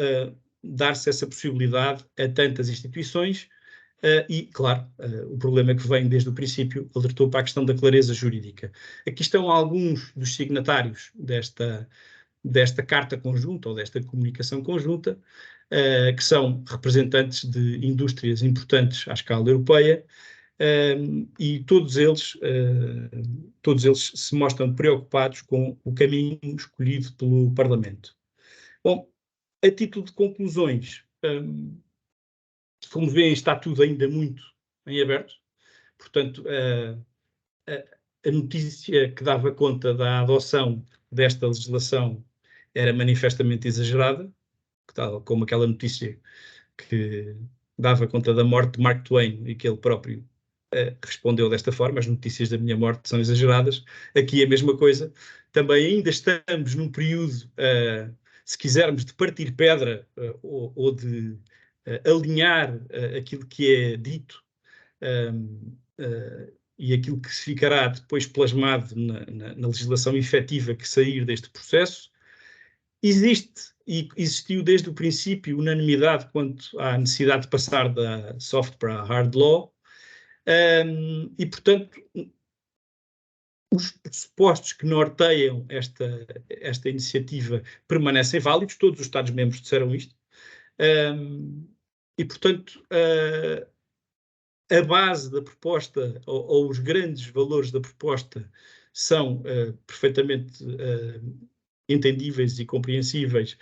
dar-se essa possibilidade a tantas instituições. E, claro, o problema que vem desde o princípio alertou para a questão da clareza jurídica. Aqui estão alguns dos signatários desta carta conjunta ou desta comunicação conjunta, que são representantes de indústrias importantes à escala europeia, e todos eles se mostram preocupados com o caminho escolhido pelo Parlamento. Bom, a título de conclusões, como veem, está tudo ainda muito em aberto. Portanto, a notícia que dava conta da adoção desta legislação era manifestamente exagerada, tal como aquela notícia que dava conta da morte de Mark Twain e que ele próprio respondeu desta forma: as notícias da minha morte são exageradas. Aqui é a mesma coisa. Também ainda estamos num período, se quisermos, de partir pedra ou de alinhar aquilo que é dito e aquilo que se ficará depois plasmado na legislação efetiva que sair deste processo. Existe e existiu desde o princípio unanimidade quanto à necessidade de passar da soft para a hard law, e, portanto, os pressupostos que norteiam esta iniciativa permanecem válidos. Todos os Estados-membros disseram isto. E, portanto, a base da proposta ou os grandes valores da proposta são perfeitamente entendíveis e compreensíveis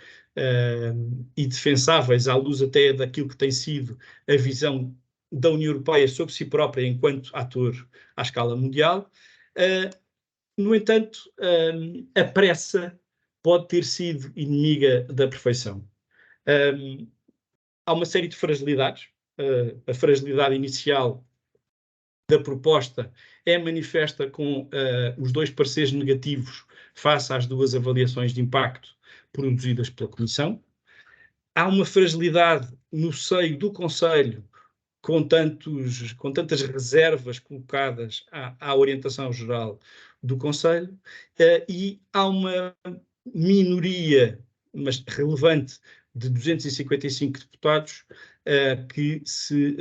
e defensáveis à luz até daquilo que tem sido a visão da União Europeia sobre si própria enquanto ator à escala mundial. No entanto, a pressa pode ter sido inimiga da perfeição. Há uma série de fragilidades. A fragilidade inicial da proposta é manifesta com os dois pareceres negativos face às duas avaliações de impacto produzidas pela Comissão. Há uma fragilidade no seio do Conselho com tantas reservas colocadas à orientação geral do Conselho, e há uma minoria, mas relevante, de 255 deputados que se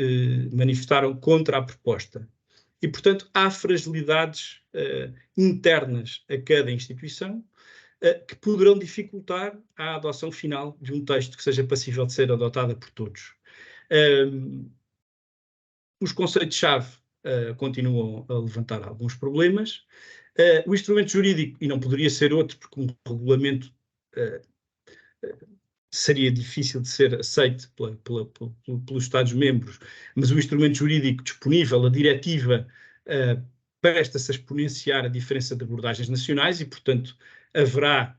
manifestaram contra a proposta. E, portanto, há fragilidades internas a cada instituição que poderão dificultar a adoção final de um texto que seja passível de ser adotado por todos. Os conceitos-chave continuam a levantar alguns problemas. O instrumento jurídico, e não poderia ser outro, porque um regulamento seria difícil de ser aceito pelos Estados-membros, mas o instrumento jurídico disponível, a diretiva, presta-se a exponenciar a diferença de abordagens nacionais e, portanto, haverá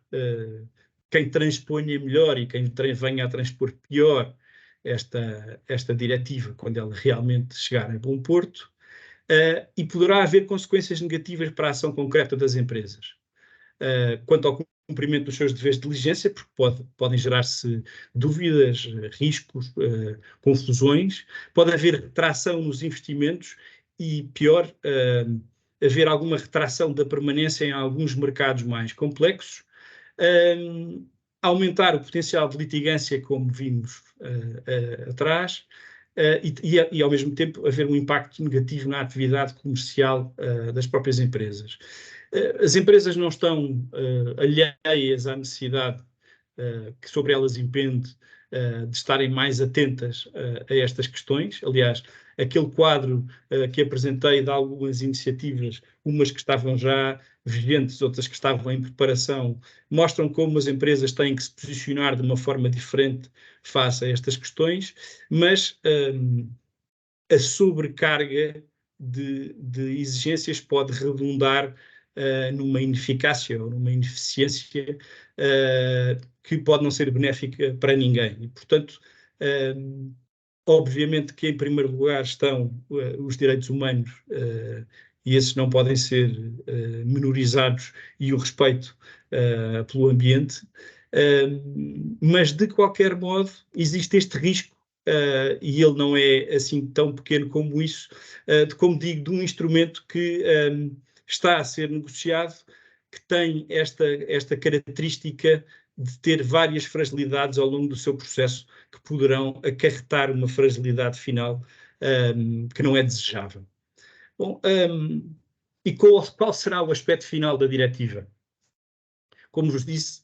quem transponha melhor e quem venha a transpor pior esta diretiva quando ela realmente chegar a bom porto, e poderá haver consequências negativas para a ação concreta das empresas. Quanto ao cumprimento dos seus deveres de diligência, porque podem gerar-se dúvidas, riscos, confusões, pode haver retração nos investimentos e, pior, haver alguma retração da permanência em alguns mercados mais complexos, aumentar o potencial de litigância, como vimos atrás, e ao mesmo tempo haver um impacto negativo na atividade comercial das próprias empresas. As empresas não estão alheias à necessidade que sobre elas impende de estarem mais atentas a estas questões. Aliás, aquele quadro que apresentei de algumas iniciativas, umas que estavam já vigentes, outras que estavam em preparação, mostram como as empresas têm que se posicionar de uma forma diferente face a estas questões, mas a sobrecarga de exigências pode redundar numa ineficácia ou numa ineficiência que pode não ser benéfica para ninguém. E, portanto, obviamente que em primeiro lugar estão os direitos humanos, e esses não podem ser menorizados, e o respeito pelo ambiente, mas de qualquer modo existe este risco, e ele não é assim tão pequeno como isso, como digo, de um instrumento que está a ser negociado, que tem esta característica de ter várias fragilidades ao longo do seu processo, que poderão acarretar uma fragilidade final que não é desejável. Bom, e qual será o aspecto final da diretiva? Como vos disse,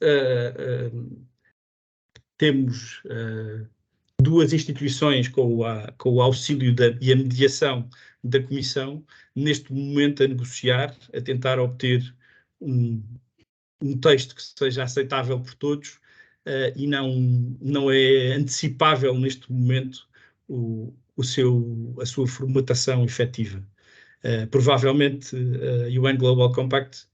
temos duas instituições com o auxílio e a mediação da Comissão, neste momento a negociar, a tentar obter um texto que seja aceitável por todos, e não é antecipável neste momento a sua formatação efetiva. Provavelmente a UN Global Compact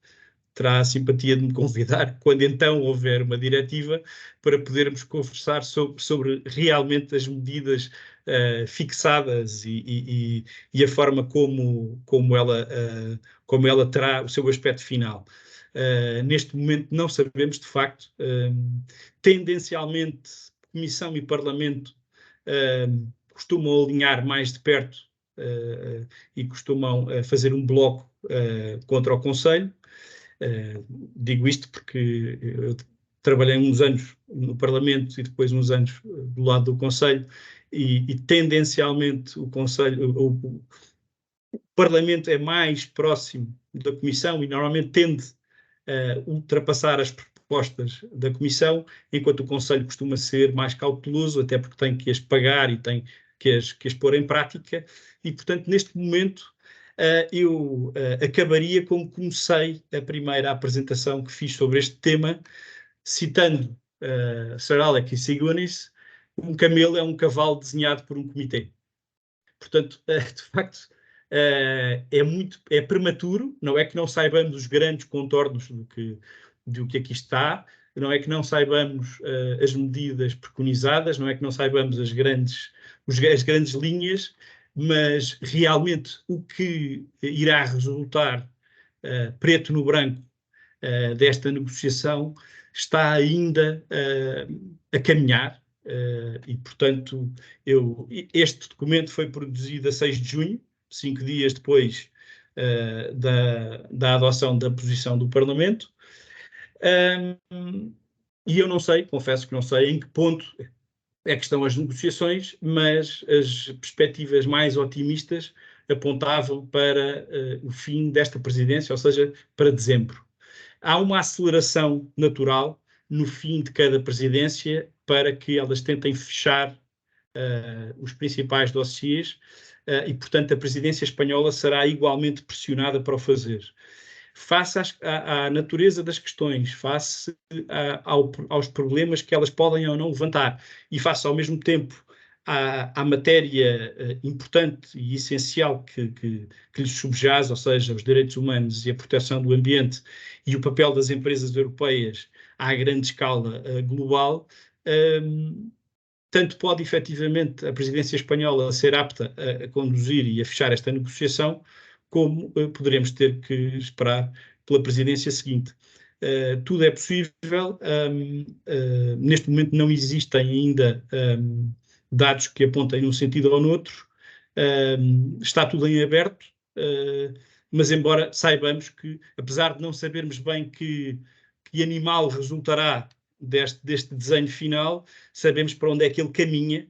terá a simpatia de me convidar quando então houver uma diretiva para podermos conversar sobre realmente as medidas fixadas e a forma como ela terá o seu aspecto final. Neste momento não sabemos, de facto. Tendencialmente, Comissão e Parlamento costumam alinhar mais de perto e costumam fazer um bloco contra o Conselho. Digo isto porque eu trabalhei uns anos no Parlamento e depois uns anos do lado do Conselho, e tendencialmente o Parlamento é mais próximo da Comissão e normalmente tende a ultrapassar as propostas da Comissão, enquanto o Conselho costuma ser mais cauteloso, até porque tem que as pagar e tem que as pôr em prática, e portanto neste momento eu acabaria como comecei a primeira apresentação que fiz sobre este tema, citando Sir Alex Sigounis: um camelo é um cavalo desenhado por um comitê. Portanto, de facto, é prematuro, não é que não saibamos os grandes contornos do que aqui está, não é que não saibamos as medidas preconizadas, não é que não saibamos as grandes linhas, mas realmente o que irá resultar preto no branco desta negociação está ainda a caminhar, e, portanto, este documento foi produzido a 6 de junho, 5 dias depois da adoção da posição do Parlamento, e eu não sei, confesso que não sei em que ponto é que estão as negociações, mas as perspectivas mais otimistas apontavam para o fim desta presidência, ou seja, para dezembro. Há uma aceleração natural no fim de cada presidência para que elas tentem fechar os principais dossiês, e, portanto, a presidência espanhola será igualmente pressionada para o fazer. Face à natureza das questões, face aos problemas que elas podem ou não levantar, e face ao mesmo tempo à matéria importante e essencial que lhes subjaz, ou seja, os direitos humanos e a proteção do ambiente e o papel das empresas europeias à grande escala global, tanto pode efetivamente a presidência espanhola ser apta a conduzir e a fechar esta negociação, como poderemos ter que esperar pela presidência seguinte. Tudo é possível. Neste momento não existem ainda dados que apontem num sentido ou no outro. Está tudo em aberto, mas embora saibamos que, apesar de não sabermos bem que animal resultará deste desenho final, sabemos para onde é que ele caminha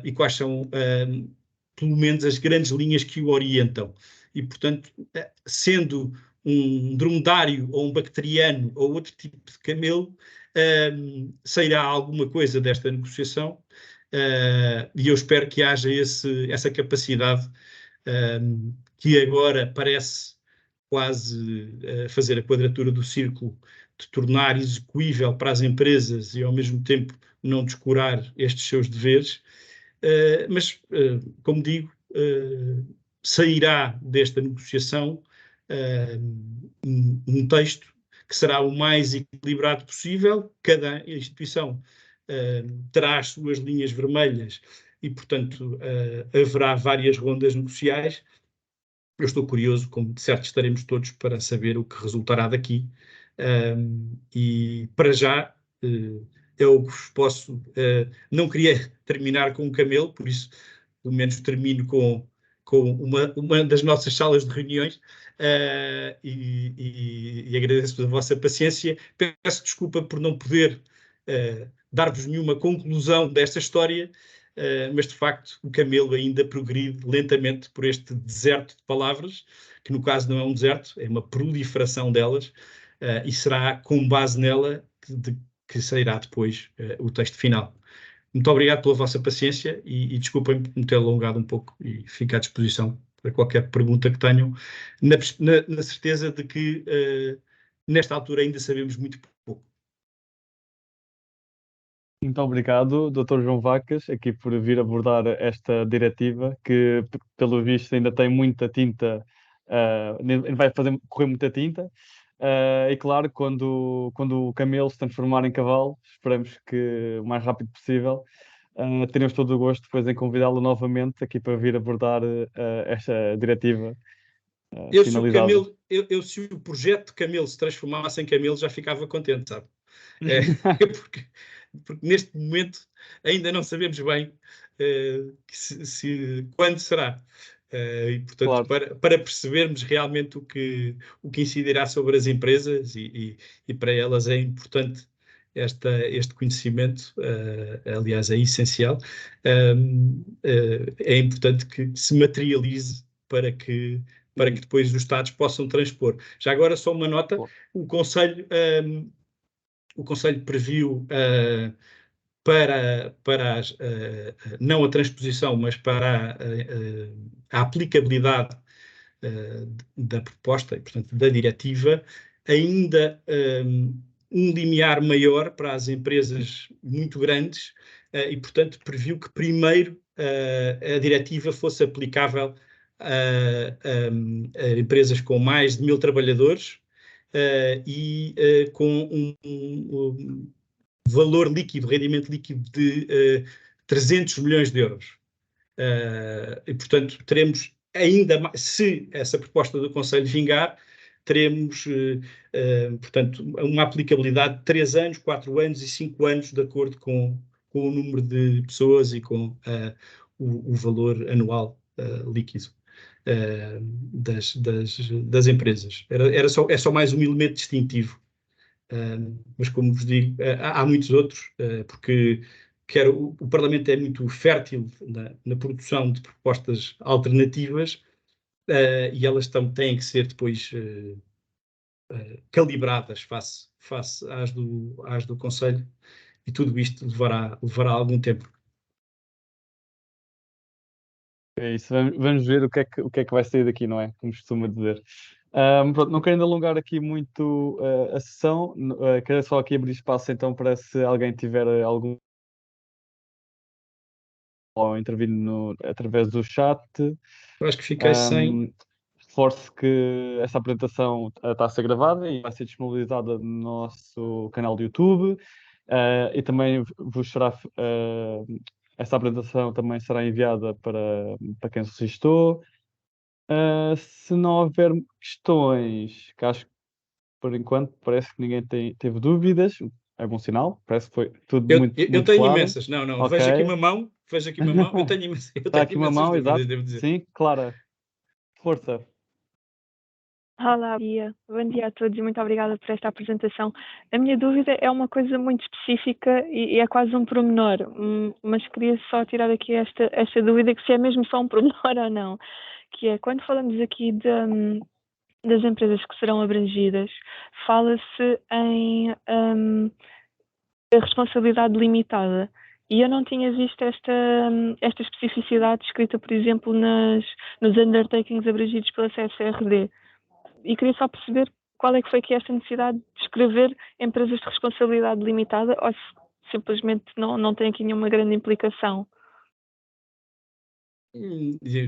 e quais são, pelo menos, as grandes linhas que o orientam. E, portanto, sendo um dromedário ou um bacteriano ou outro tipo de camelo, sairá alguma coisa desta negociação, e eu espero que haja essa capacidade que agora parece quase fazer a quadratura do círculo, de tornar execuível para as empresas e ao mesmo tempo não descurar estes seus deveres, mas, como digo, sairá desta negociação um texto que será o mais equilibrado possível. Cada instituição terá as suas linhas vermelhas e, portanto, haverá várias rondas negociais. Eu estou curioso, como de certo estaremos todos, para saber o que resultará daqui. E, para já, eu vos posso... não queria terminar com um camelo, por isso, pelo menos, termino com uma das nossas salas de reuniões, e agradeço a vossa paciência. Peço desculpa por não poder dar-vos nenhuma conclusão desta história, mas de facto o camelo ainda progride lentamente por este deserto de palavras, que no caso não é um deserto, é uma proliferação delas, e será com base nela que sairá depois o texto final. Muito obrigado pela vossa paciência e desculpem me ter alongado um pouco, e fico à disposição para qualquer pergunta que tenham, na certeza de que nesta altura ainda sabemos muito pouco. Muito obrigado, Dr. João Vacas, aqui por vir abordar esta diretiva, que, pelo visto, ainda tem muita tinta, ainda vai correr muita tinta. E claro, quando o camelo se transformar em cavalo, esperamos que o mais rápido possível, teremos todo o gosto depois em convidá-lo novamente aqui para vir abordar esta diretiva finalizada. Se o projeto de camelo se transformasse em camelo, já ficava contente, sabe? Porque neste momento ainda não sabemos bem quando será. E, portanto, claro, para percebermos realmente o que incidirá sobre as empresas e para elas é importante este conhecimento, aliás, é essencial, é importante que se materialize para que depois os Estados possam transpor. Já agora, só uma nota, claro. o Conselho previu não a transposição, mas para a aplicabilidade da proposta, e, portanto, da diretiva, ainda um limiar maior para as empresas muito grandes, e, portanto, previu que primeiro a diretiva fosse aplicável a empresas com mais de 1000 trabalhadores e com um valor líquido, rendimento líquido de 300 milhões de euros. E, portanto, teremos ainda mais, se essa proposta do Conselho vingar, teremos, portanto, uma aplicabilidade de 3 anos, 4 anos e 5 anos, de acordo com o número de pessoas e com o valor anual líquido das empresas. É só mais um elemento distintivo. Mas, como vos digo, há muitos outros, porque o Parlamento é muito fértil na produção de propostas alternativas, e elas têm que ser depois calibradas face às do Conselho, e tudo isto levará algum tempo. É isso, vamos ver o que é que vai sair daqui, não é? Como costuma dizer. Pronto, não querendo alongar aqui muito a sessão, quero só aqui abrir espaço então para se alguém tiver algum ou intervir através do chat. Eu acho que fiquei sem... Reforço que essa apresentação está a ser gravada e vai ser disponibilizada no nosso canal do YouTube, e também vos será essa apresentação também será enviada para quem se registou. Se não houver questões, que acho que por enquanto parece que ninguém teve dúvidas, é bom sinal, parece que foi tudo Eu muito tenho claro. imensas, não, Okay. vejo aqui uma mão, eu tenho imensas, Está aqui uma mão, dúvidas, exato. devo dizer. Sim, Clara, força. Olá, bom dia a todos e muito obrigada por esta apresentação. A minha dúvida é uma coisa muito específica e é quase um pormenor, mas queria só tirar aqui esta dúvida, que se é mesmo só um pormenor ou não, que é, quando falamos aqui das empresas que serão abrangidas, fala-se em responsabilidade limitada. E eu não tinha visto esta especificidade escrita, por exemplo, nos undertakings abrangidos pela CSRD. E queria só perceber qual é que foi aqui esta necessidade de escrever empresas de responsabilidade limitada, ou se simplesmente não tem aqui nenhuma grande implicação.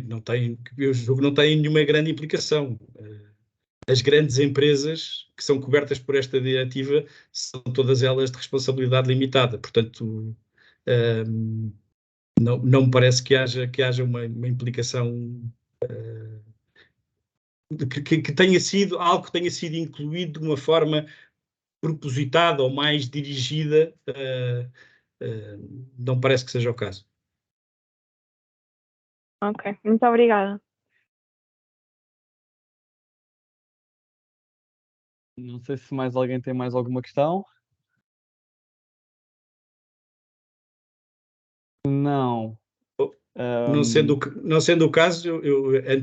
Não tem, eu julgo que não tem nenhuma grande implicação. as grandes empresas que são cobertas por esta diretiva são todas elas de responsabilidade limitada. Portanto, não me parece que haja uma implicação que tenha sido algo que tenha sido incluído de uma forma propositada ou mais dirigida. Não parece que seja o caso. Ok, muito obrigada. Não sei se mais alguém tem mais alguma questão. Não. Não sendo o caso,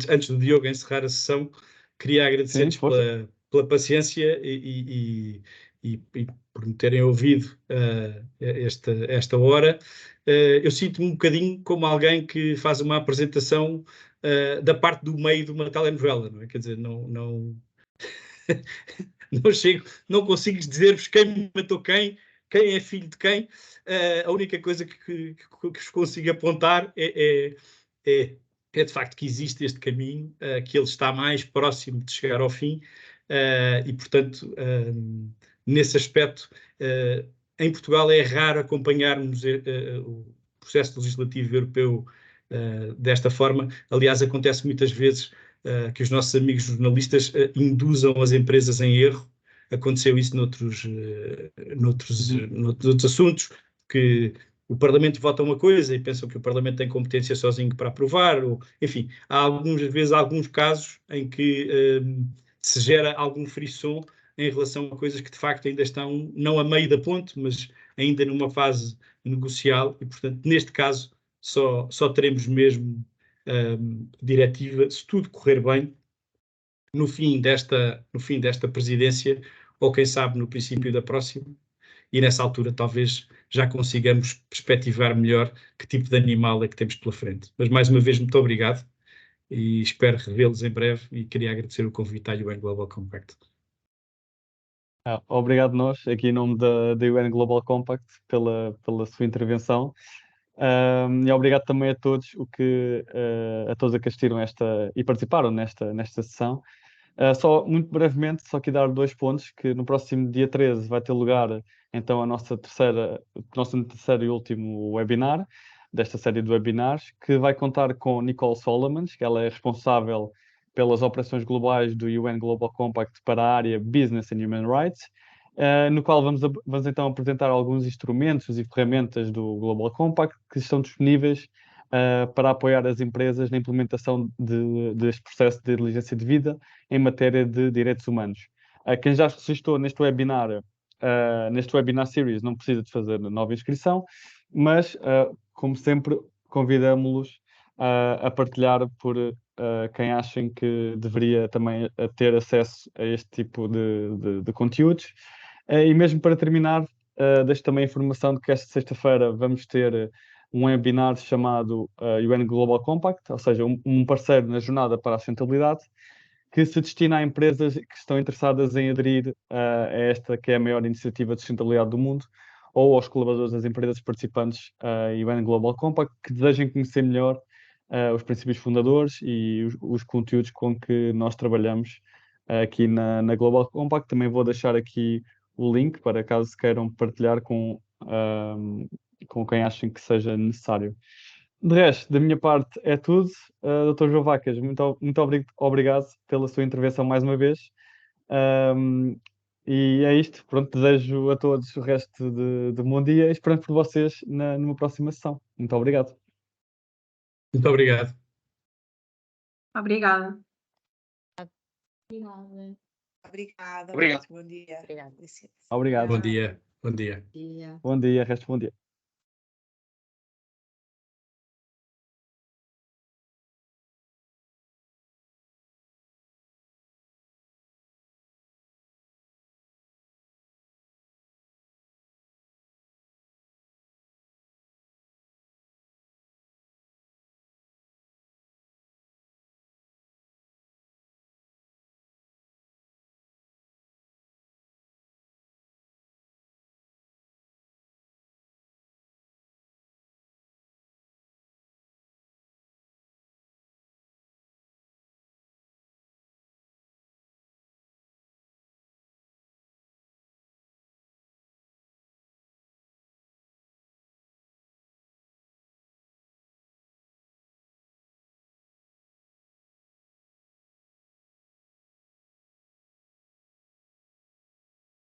antes do Diogo encerrar a sessão, queria agradecer-lhes pela paciência e por me terem ouvido esta hora. Eu sinto-me um bocadinho como alguém que faz uma apresentação da parte do meio de uma telenovela, não é? Quer dizer, não chego, não consigo dizer-vos quem matou quem é filho de quem. A única coisa que vos consigo apontar é de facto que existe este caminho, que ele está mais próximo de chegar ao fim, e portanto, nesse aspecto, em Portugal é raro acompanharmos o processo legislativo europeu desta forma. Aliás, acontece muitas vezes que os nossos amigos jornalistas induzam as empresas em erro. Aconteceu isso noutros assuntos, que o Parlamento vota uma coisa e pensam que o Parlamento tem competência sozinho para aprovar, enfim, há alguns casos em que se gera algum frisson em relação a coisas que de facto ainda estão, não a meio da ponte, mas ainda numa fase negocial, e portanto, neste caso, só teremos mesmo diretiva, se tudo correr bem, no fim desta presidência, ou quem sabe no princípio da próxima, e nessa altura talvez já consigamos perspectivar melhor que tipo de animal é que temos pela frente. Mas mais uma vez, muito obrigado e espero revê-los em breve, e queria agradecer o convite à UN Global Compact. Obrigado nós, aqui em nome da UN Global Compact, pela sua intervenção. E obrigado também a todos a todos que assistiram e participaram nesta sessão. Só muito brevemente, só aqui dar 2 pontos, que no próximo dia 13 vai ter lugar então o nosso terceiro e último webinar desta série de webinars, que vai contar com Nicole Solomons, que ela é responsável pelas operações globais do UN Global Compact para a área Business and Human Rights, no qual vamos então apresentar alguns instrumentos e ferramentas do Global Compact que estão disponíveis para apoiar as empresas na implementação deste processo de diligência devida em matéria de direitos humanos. Quem já se registrou neste webinar series, não precisa de fazer nova inscrição, mas, como sempre, convidamos-los a partilhar por quem achem que deveria também ter acesso a este tipo de conteúdos. E mesmo para terminar, deixo também a informação de que esta sexta-feira vamos ter um webinar chamado UN Global Compact, ou seja, um parceiro na jornada para a sustentabilidade, que se destina a empresas que estão interessadas em aderir a esta que é a maior iniciativa de sustentabilidade do mundo, ou aos colaboradores das empresas participantes UN Global Compact, que desejem conhecer melhor os princípios fundadores e os conteúdos com que nós trabalhamos aqui na Global Compact. Também vou deixar aqui o link para caso queiram partilhar com quem achem que seja necessário. De resto, da minha parte é tudo. Dr. João Vacas, muito obrigado pela sua intervenção mais uma vez. E é isto. Pronto, desejo a todos o resto de bom dia e esperamos por vocês numa próxima sessão. Muito obrigado. Muito obrigado. Obrigada. Obrigada. Obrigada. Obrigado. Bom dia. Obrigada. Obrigado. Bom dia. Bom dia. Dia. Bom dia, resto bom dia.